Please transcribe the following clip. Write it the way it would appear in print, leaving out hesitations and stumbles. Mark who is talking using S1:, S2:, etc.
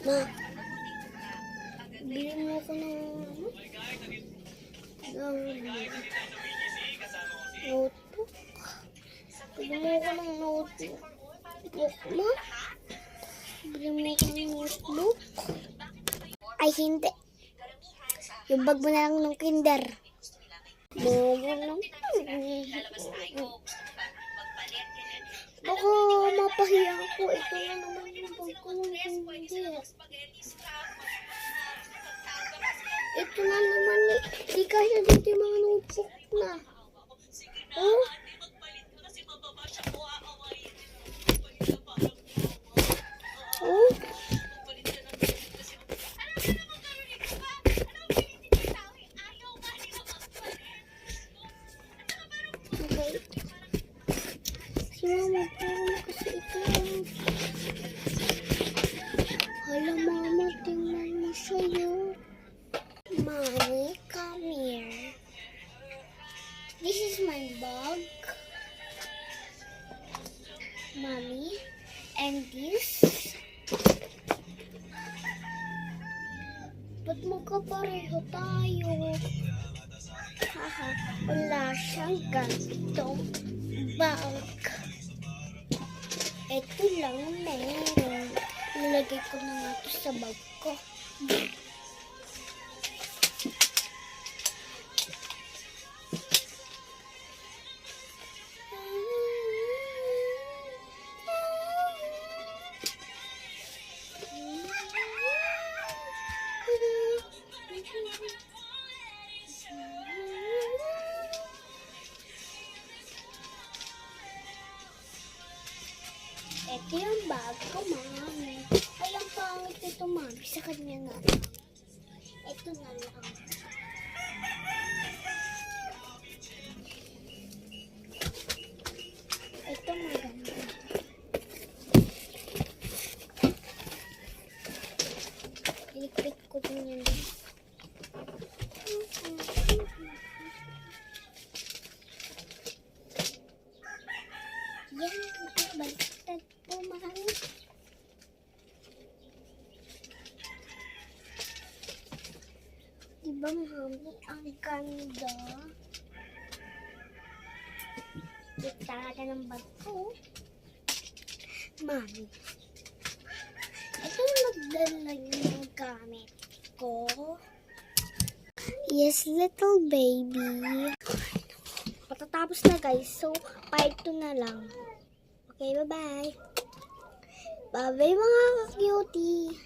S1: Ma, bili mo ako ng notebook. Bili mo ako ng notebook. Ma, bili mo ako ng notebook. Ay, hindi. Yung bag mo na lang ng kinder. Baka mapahiya ako. Ito na naman yung bag ko ng kinder. Ito na naman eh. Di kaya dito yung mga notebook na. Oh? Oh? Okay. Si mama, parang kasi ito. Hala mama, tingnan mo sa'yo. Mommy, come here. This is my bag. Mommy, and this. Ba't magkapareho tayo? Haha, wala siyang ganitong bag. Ito lang meron. Nilagay ko na nga ito sa bag ko. Ito yung bag ko, mami. Ay, ang pangit ito, mami. Sa kanya na. Ito na lang. Ito maganda. Ilikpit ko din yan. Yan, baliktad po, mami. Diba, mami, ang ganda? Ito talaga ng bag ko. Mami, ito yung magdalag ng gamit ko. Yes, little baby. Matatapos na guys, so part 2 na lang. Okay, bye-bye. Bye-bye mga ka-cutie.